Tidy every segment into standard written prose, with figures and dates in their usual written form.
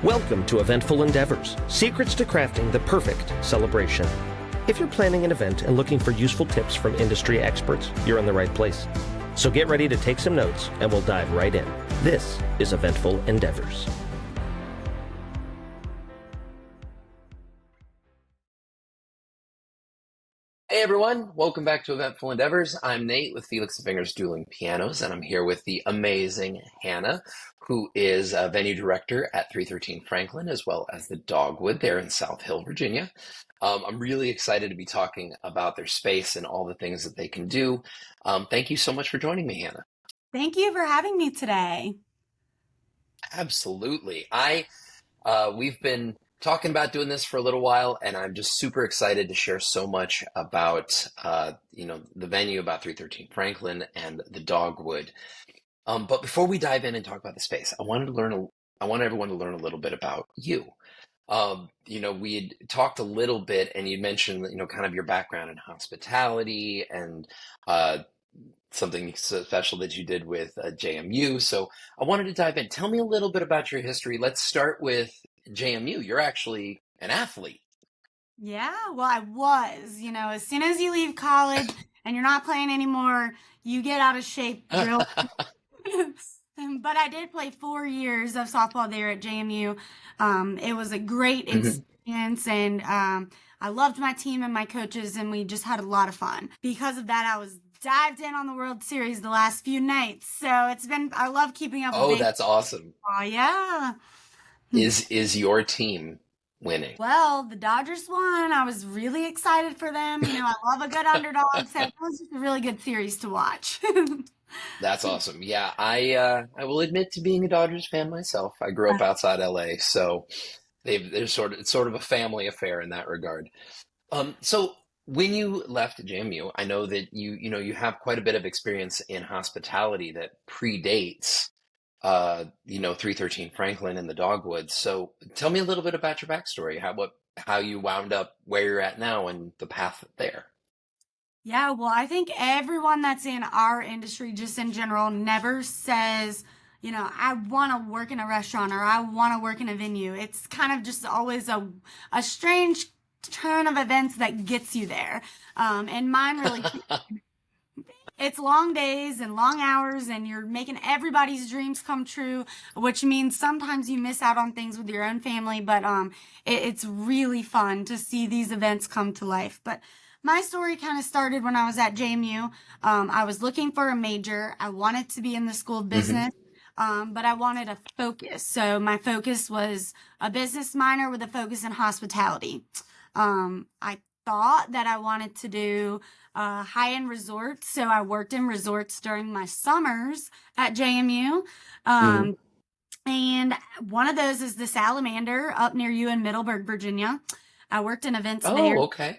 Welcome to Eventful Endeavors, secrets to crafting the perfect celebration. If you're planning an event and looking for useful tips from industry experts, you're in the right place. So get ready to take some notes and we'll dive right in. This is Eventful Endeavors. Hey everyone, welcome back to Eventful Endeavors. I'm Nate with Felix the Fingers Dueling Pianos, and I'm here with the amazing Hannah, who is a venue director at 313 Franklin, as well as the Dogwood there in South Hill, Virginia. I'm really excited to be talking about their space and all the things that they can do. Thank you so much for joining me, Hannah. Thank you for having me today. Absolutely. We've been talking about doing this for a little while, and I'm just super excited to share so much about, the venue, about 313 Franklin and the Dogwood. But before we dive in and talk about the space, I want everyone to learn a little bit about you. We had talked a little bit, and you mentioned, kind of your background in hospitality and uh, something so special that you did with JMU. So I wanted to dive in. Tell me a little bit about your history. Let's start with JMU. You're actually an athlete. Yeah, well, I was. As soon as you leave college and you're not playing anymore, you get out of shape real. But I did play 4 years of softball there at JMU. It was a great Mhm. experience, and I loved my team and my coaches, and we just had a lot of fun. Because of that, I was dived in on the World Series the last few nights. So I love keeping up with Oh, baseball. that's awesome. Yeah. Is your team winning? Well, the Dodgers won. I was really excited for them. I love a good underdog, so it was just a really good series to watch. That's awesome. Yeah, I will admit to being a Dodgers fan myself. I grew up outside LA, so it's sort of a family affair in that regard. So when you left JMU, I know that you have quite a bit of experience in hospitality that predates 313 Franklin and the Dogwoods. So tell me a little bit about your backstory, how you wound up where you're at now and the path there. Yeah, well, I think everyone that's in our industry, just in general, never says, I want to work in a restaurant or I want to work in a venue. It's kind of just always a strange turn of events that gets you there. And mine really, it's long days and long hours, and you're making everybody's dreams come true, which means sometimes you miss out on things with your own family, but it's really fun to see these events come to life. But my story kind of started when I was at JMU. I was looking for a major. I wanted to be in the school of Hmm. business, but I wanted a focus. So my focus was a business minor with a focus in hospitality. I thought that I wanted to do high-end resorts, so I worked in resorts during my summers at JMU. Hmm. Um, and one of those is the Salamander up near you in Middleburg, Virginia. I worked in events there. Oh, okay.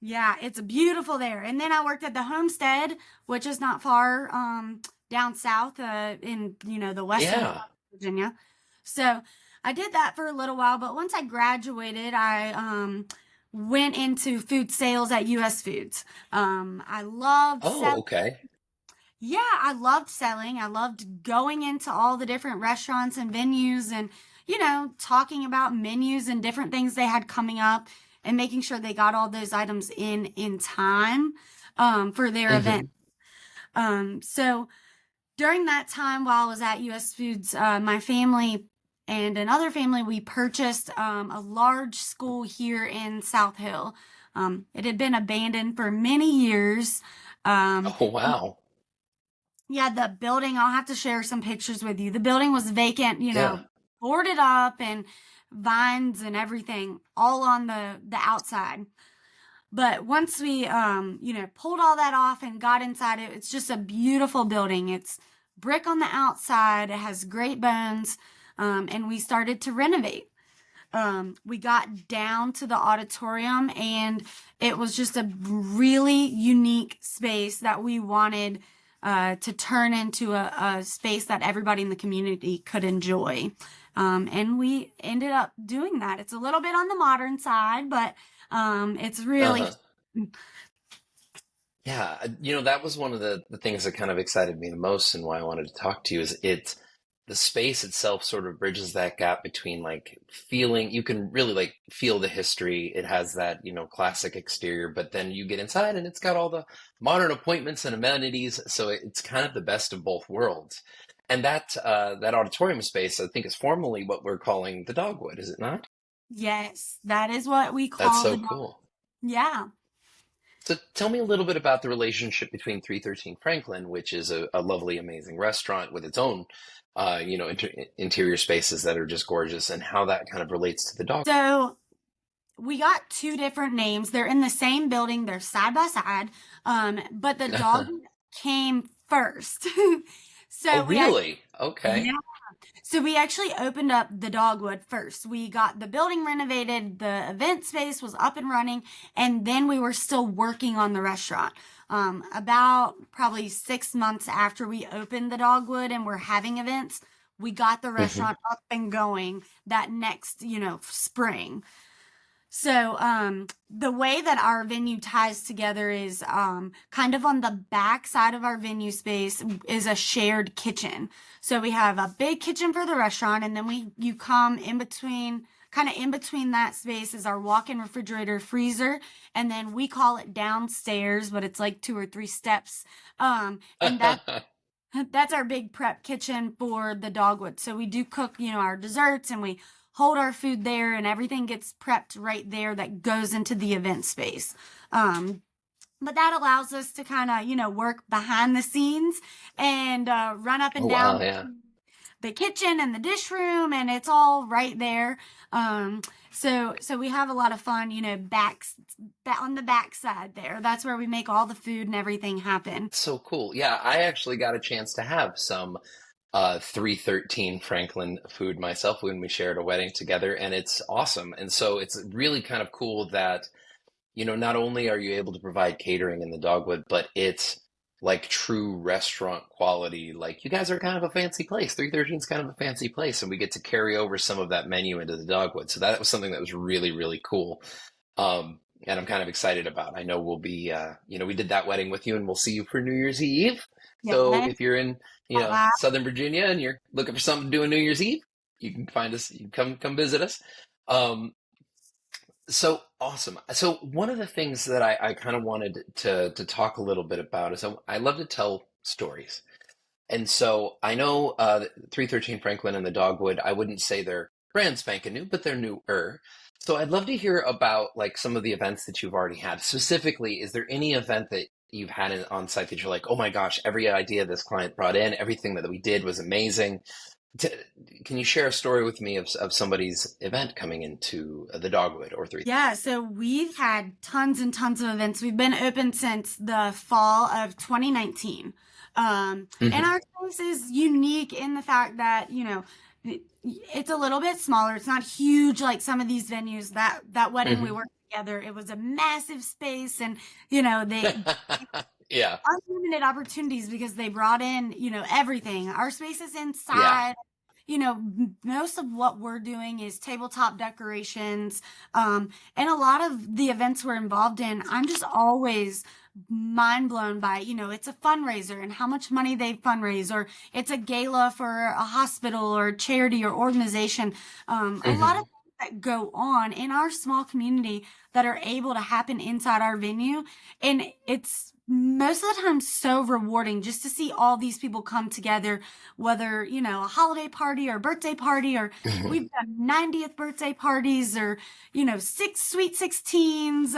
Yeah, it's beautiful there. And then I worked at the Homestead, which is not far down south in the western part Yeah. of Virginia. So I did that for a little while, but once I graduated, I went into food sales at US Foods. I loved Oh, selling. okay. Yeah, I loved selling. I loved going into all the different restaurants and venues and, talking about menus and different things they had coming up and making sure they got all those items in time for their event. Hmm. So during that time while I was at US Foods, my family and another family, we purchased a large school here in South Hill. It had been abandoned for many years. Um, Oh, wow. Yeah, the building, I'll have to share some pictures with you. The building was vacant, Yeah. boarded up and vines and everything all on the outside. But once we pulled all that off and got inside it, it's just a beautiful building. It's brick on the outside, it has great bones, and we started to renovate. We got down to the auditorium, and it was just a really unique space that we wanted to turn into a space that everybody in the community could enjoy. And we ended up doing that. It's a little bit on the modern side, but it's really. Uh-huh. Yeah, that was one of the things that kind of excited me the most and why I wanted to talk to you is it. the space itself sort of bridges that gap between like feeling, you can really like feel the history. It has that, classic exterior, but then you get inside and it's got all the modern appointments and amenities. So it's kind of the best of both worlds. And that auditorium space, I think, is formally what we're calling the Dogwood, is it not? Yes, that is what we That's call so the dog. cool. Yeah. So tell me a little bit about the relationship between 313 Franklin, which is a lovely, amazing restaurant with its own, interior spaces that are just gorgeous, and how that kind of relates to the dog. So we got two different names. They're in the same building. They're side by side. But the dog came first. So Oh, we actually, really? Okay. yeah. So we actually opened up the Dogwood first. We got the building renovated, the event space was up and running, and then we were still working on the restaurant. About probably 6 months after we opened the Dogwood and we're having events, we got the Hmm. restaurant up and going that next, spring. So, the way that our venue ties together is, kind of on the back side of our venue space is a shared kitchen. So we have a big kitchen for the restaurant, and then you come in between, kind of in between that space is our walk-in refrigerator freezer, and then we call it downstairs, but it's like 2 or 3 steps. And that's our big prep kitchen for the Dogwood. So we do cook, our desserts, and we hold our food there, and everything gets prepped right there that goes into the event space. But that allows us to kind of, work behind the scenes and run up Oh, and wow, down yeah. the kitchen and the dish room, and it's all right there. So we have a lot of fun, on the back side there. That's where we make all the food and everything happen. So cool. Yeah, I actually got a chance to have some 313 Franklin food myself when we shared a wedding together, and it's awesome. And so it's really kind of cool that, not only are you able to provide catering in the Dogwood, but it's like true restaurant quality. Like, you guys are kind of a fancy place. 313 is kind of a fancy place, and we get to carry over some of that menu into the Dogwood. So that was something that was really, really cool. And I'm kind of excited about. I know we'll be, we did that wedding with you, and we'll see you for New Year's Eve. So Yeah. if you're in, Southern Virginia and you're looking for something to do on New Year's Eve, you can find us. You can come visit us. Um, so awesome. So one of the things that I kind of wanted to talk a little bit about is I love to tell stories. And so I know 313 Franklin and the Dogwood, I wouldn't say they're brand spanking new, but they're newer. So I'd love to hear about like some of the events that you've already had. Specifically, is there any event that you've had on site that you're like, oh my gosh, every idea this client brought in, everything that we did was amazing. T- can you share a story with me of somebody's event coming into the Dogwood or three? Yeah, so we've had tons and tons of events. We've been open since the fall of 2019. And Hmm. our space is unique in the fact that, it's a little bit smaller. It's not huge like some of these venues. That wedding we Hmm. worked together, it was a massive space, and, they Yeah, unlimited opportunities because they brought in, everything. Our space is yeah. inside. Most of what we're doing is tabletop decorations. And a lot of the events we're involved in, I'm just always mind blown by, it's a fundraiser and how much money they fundraise, or it's a gala for a hospital or charity or organization. A lot of Hmm. things that go on in our small community that are able to happen inside our venue. And it's most of the time so rewarding just to see all these people come together, whether, a holiday party or birthday party, or Hmm. we've done 90th birthday parties, or, six sweet 16s.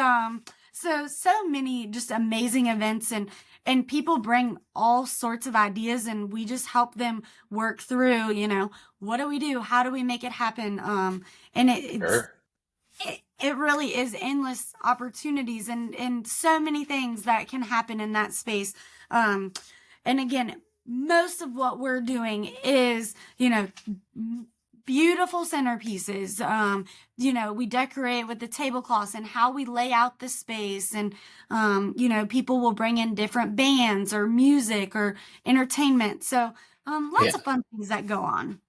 So many just amazing events, and people bring all sorts of ideas, and we just help them work through, what do we do? How do we make it happen? And Sure. it really is endless opportunities, and so many things that can happen in that space. Um, and again, most of what we're doing is, beautiful centerpieces. We decorate with the tablecloths and how we lay out the space, and people will bring in different bands or music or entertainment. So lots Yeah, of fun things that go on.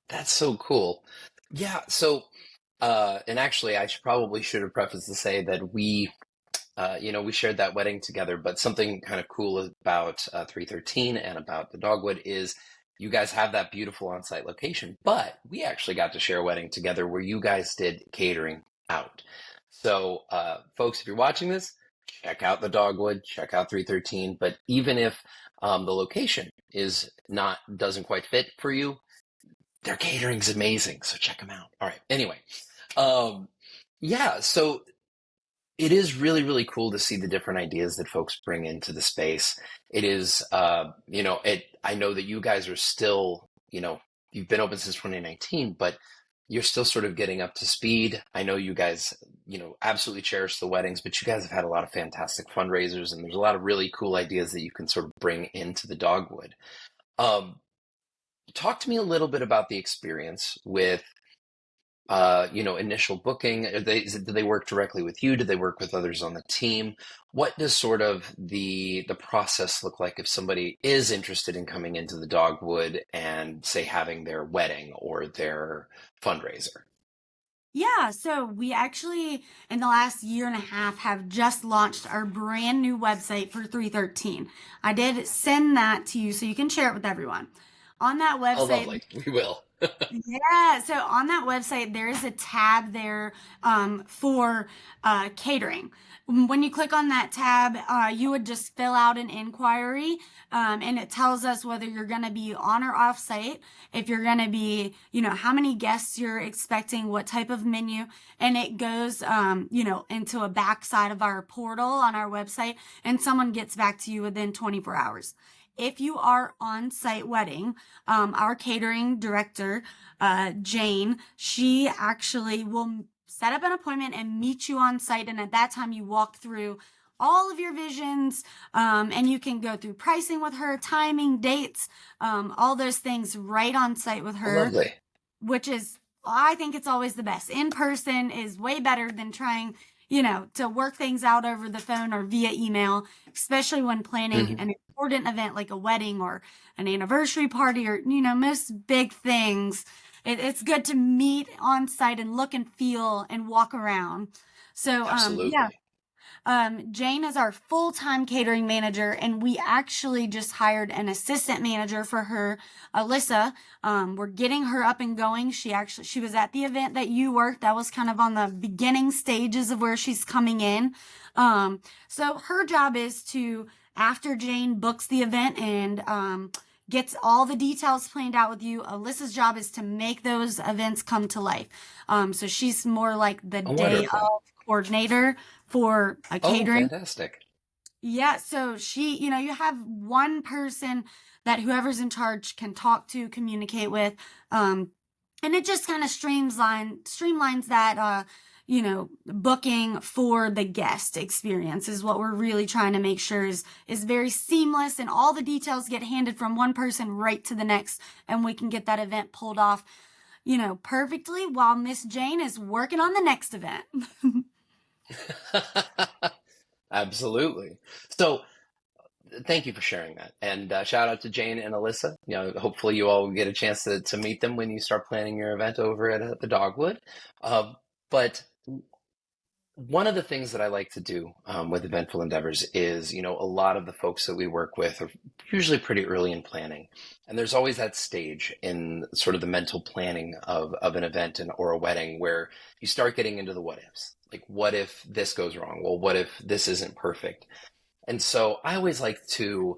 that's so cool. Yeah, so and actually I should have prefaced to say that we shared that wedding together, but something kind of cool about 313 and about the Dogwood is you guys have that beautiful on-site location, but we actually got to share a wedding together where you guys did catering out. So, folks, if you're watching this, check out the Dogwood, check out 313. But even if the location doesn't quite fit for you, their catering's amazing. So check them out. All right. Anyway, um, yeah. So it is really, really cool to see the different ideas that folks bring into the space. It is, I know that you guys are still, you've been open since 2019, but you're still sort of getting up to speed. I know you guys, absolutely cherish the weddings, but you guys have had a lot of fantastic fundraisers, and there's a lot of really cool ideas that you can sort of bring into the Dogwood. Talk to me a little bit about the experience with initial booking. Do they work directly with you? Do they work with others on the team? What does sort of the process look like if somebody is interested in coming into the Dogwood and, say, having their wedding or their fundraiser? Yeah, so we actually, in the last year and a half, have just launched our brand new website for 313. I did send that to you so you can share it with everyone. On that Oh, website, lovely. We will. yeah, so on that website, there is a tab there for catering. When you click on that tab, you would just fill out an inquiry, and it tells us whether you're going to be on or off site, if you're going to be, how many guests you're expecting, what type of menu, and it goes, into a backside of our portal on our website, and someone gets back to you within 24 hours. If you are on site wedding, our catering director, Jane, she actually will set up an appointment and meet you on site. And at that time, you walk through all of your visions, and you can go through pricing with her, timing, dates, all those things right on site with her, Lovely. which is, I think it's always the best. In person is way better than trying, to work things out over the phone or via email, especially when planning an important event like a wedding or an anniversary party or, most big things. It's good to meet on site and look and feel and walk around. So, Absolutely. yeah. Jane is our full-time catering manager, and we actually just hired an assistant manager for her, Alyssa. We're getting her up and going. She was at the event that you worked. That was kind of on the beginning stages of where she's coming in. So her job is to, after Jane books the event and, gets all the details planned out with you, Alyssa's job is to make those events come to life. So she's more like the day of coordinator for a catering. Oh, fantastic. Yeah, so she, you have one person that whoever's in charge can talk to, communicate with, and it just kind of streamlines that, booking for the guest experience is what we're really trying to make sure is very seamless, and all the details get handed from one person right to the next, and we can get that event pulled off, perfectly while Miss Jane is working on the next event. Absolutely. So thank you for sharing that. And shout out to Jane and Alyssa. Hopefully you all will get a chance to meet them when you start planning your event over at the Dogwood. But one of the things that I like to do with Eventful Endeavors is, a lot of the folks that we work with are usually pretty early in planning. And there's always that stage in sort of the mental planning of an event or a wedding where you start getting into the what ifs. Like, what if this goes wrong? Well, what if this isn't perfect? And so I always like to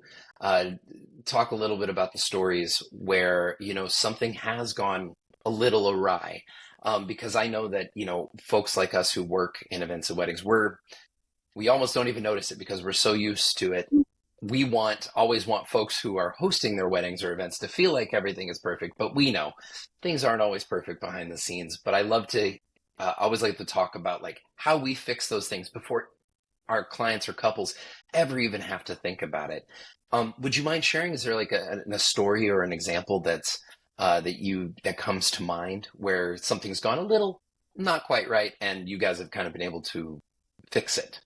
talk a little bit about the stories where, something has gone a little awry. Because I know that, folks like us who work in events and weddings, we almost don't even notice it because we're so used to it. We always want folks who are hosting their weddings or events to feel like everything is perfect, but we know things aren't always perfect behind the scenes. But I always like to talk about like how we fix those things before our clients or couples ever even have to think about it. Would you mind sharing? Is there like a story or an example that comes to mind where something's gone a little not quite right and you guys have kind of been able to fix it?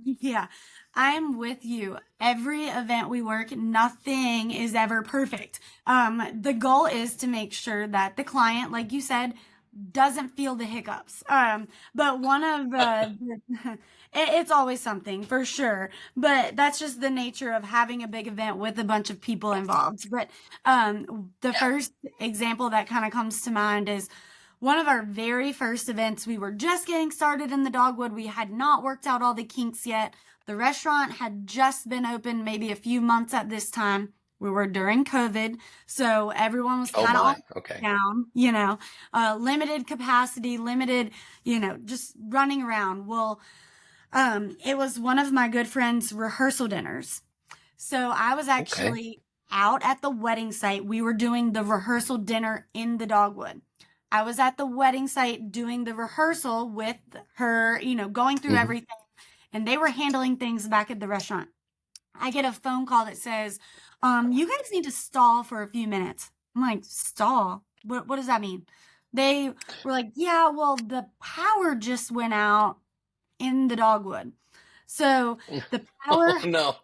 Yeah, I'm with you. Every event we work, nothing is ever perfect. The goal is to make sure that the client, like you said, doesn't feel the hiccups. But one of It's always something for sure, but that's just the nature of having a big event with a bunch of people involved. But the first example that kind of comes to mind is one of our very first events. We were just getting started in the Dogwood. We had not worked out all the kinks yet. The restaurant had just been open maybe a few months at this time. We were during COVID, so everyone was Oh kind of on my. Okay. down, limited capacity, limited, just running around. Well, it was one of my good friend's rehearsal dinners. So I was Okay. actually out at the wedding site. We were doing the rehearsal dinner in the Dogwood. I was at the wedding site doing the rehearsal with her, going through Hmm. everything, and they were handling things back at the restaurant. I get a phone call that says, you guys need to stall for a few minutes. I'm like, stall? What does that mean? They were like, yeah, well, the power just went out in the Dogwood. So the Oh power, no.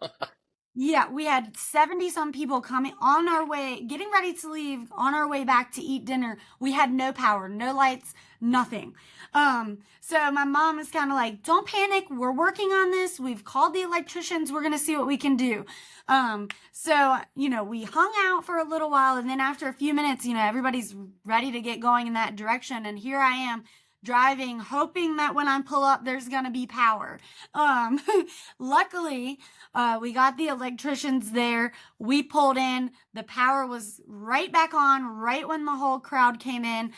yeah, we had 70 some people coming on our way, getting ready to leave on our way back to eat dinner. We had no power, no lights, nothing. So my mom is kind of like, don't panic. We're working on this. We've called the electricians. We're going to see what we can do. We hung out for a little while, and then after a few minutes, everybody's ready to get going in that direction. And here I am driving, hoping that when I pull up, there's going to be power. Um, Luckily, we got the electricians there. We pulled in. The power was right back on right when the whole crowd came in.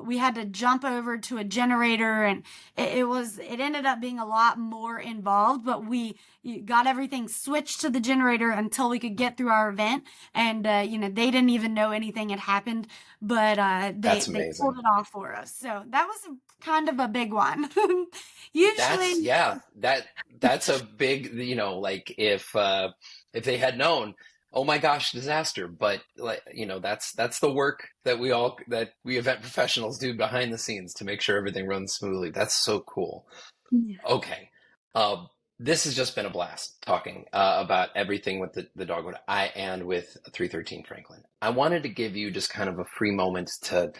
We had to jump over to a generator, and it ended up being a lot more involved, but we got everything switched to the generator until we could get through our event. And, they didn't even know anything had happened, but That's they pulled amazing. it off for us. So that was kind of a big one. That's Usually, yeah, that's a big, like if they had known, oh my gosh, disaster. But like, that's the work that we event professionals do behind the scenes to make sure everything runs smoothly. That's so cool. yeah. Okay. This has just been a blast talking about everything with the Dogwood and with 313 Franklin. I wanted to give you just kind of a free moment to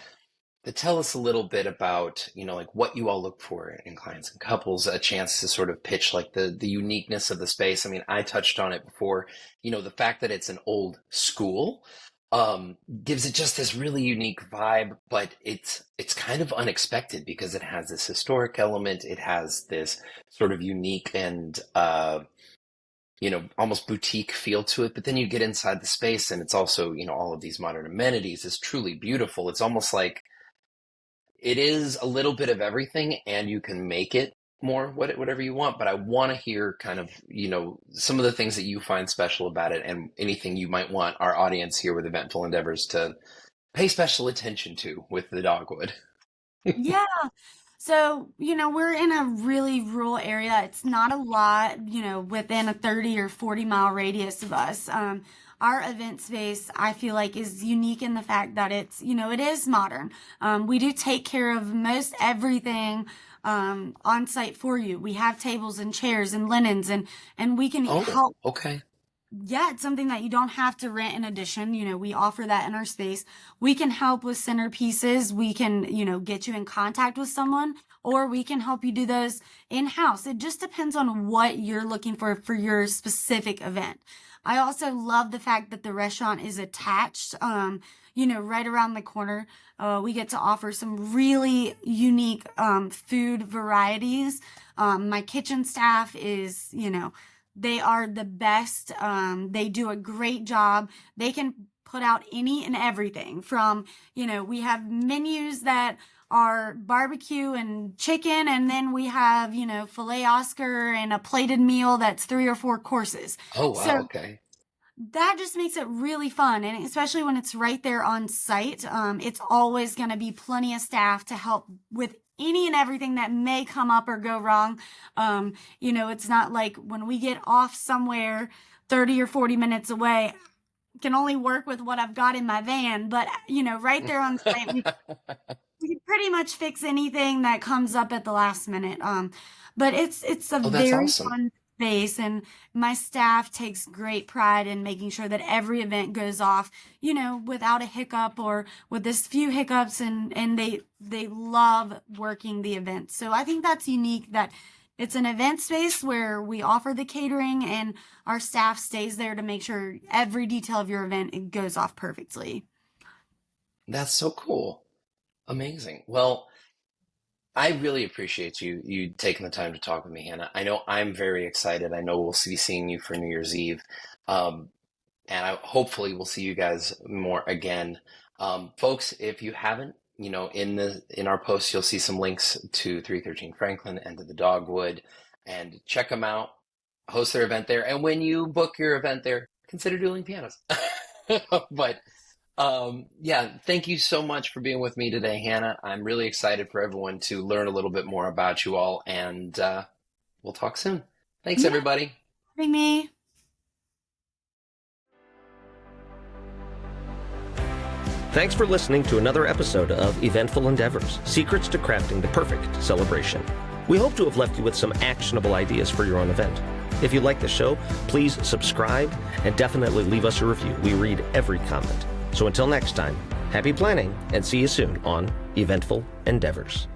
tell us a little bit about, like what you all look for in clients and couples, a chance to sort of pitch like the uniqueness of the space. I mean, I touched on it before, the fact that it's an old school, gives it just this really unique vibe, but it's kind of unexpected because it has this historic element. It has this sort of unique and, almost boutique feel to it. But then you get inside the space and it's also, all of these modern amenities is truly beautiful. It's almost like, it is a little bit of everything, and you can make it more whatever you want. But I want to hear kind of, some of the things that you find special about it, and anything you might want our audience here with Eventful Endeavors to pay special attention to with the Dogwood. Yeah. So, we're in a really rural area. It's not a lot, within a 30 or 40-mile radius of us. Our event space, I feel like, is unique in the fact that it is modern. We do take care of most everything on site for you. We have tables and chairs and linens, and we can Oh, help. okay. Yeah, it's something that you don't have to rent in addition. We offer that in our space. We can help with centerpieces. We can, get you in contact with someone, or we can help you do those in-house. It just depends on what you're looking for your specific event. I also love the fact that the restaurant is attached, right around the corner. We get to offer some really unique food varieties. My kitchen staff is, they are the best. They do a great job. They can put out any and everything from, we have menus that are barbecue and chicken, and then we have, filet Oscar and a plated meal that's 3 or 4 courses. Oh, wow. So Okay. that just makes it really fun. And especially when it's right there on site, it's always going to be plenty of staff to help with any and everything that may come up or go wrong. It's not like when we get off somewhere 30 or 40 minutes away, I can only work with what I've got in my van. But, right there on site, we can pretty much fix anything that comes up at the last minute. But it's a Oh, that's very awesome. fun space, and my staff takes great pride in making sure that every event goes off, without a hiccup or with as few hiccups, and they love working the event. So I think that's unique that It's an event space where we offer the catering, and our staff stays there to make sure every detail of your event goes off perfectly. That's so cool. Amazing. Well, I really appreciate you taking the time to talk with me, Hannah. I know I'm very excited. I know we'll be seeing you for New Year's Eve. And hopefully we'll see you guys more again. Folks, if you haven't, in our posts, you'll see some links to 313 Franklin and to the Dogwood, and check them out, host their event there. And when you book your event there, consider Dueling pianos. But yeah, thank you so much for being with me today, Hannah. I'm really excited for everyone to learn a little bit more about you all, and we'll talk soon. Thanks, everybody. Having me. Thanks for listening to another episode of Eventful Endeavors, Secrets to Crafting the Perfect Celebration. We hope to have left you with some actionable ideas for your own event. If you like the show, please subscribe and definitely leave us a review. We read every comment. So until next time, happy planning and see you soon on Eventful Endeavors.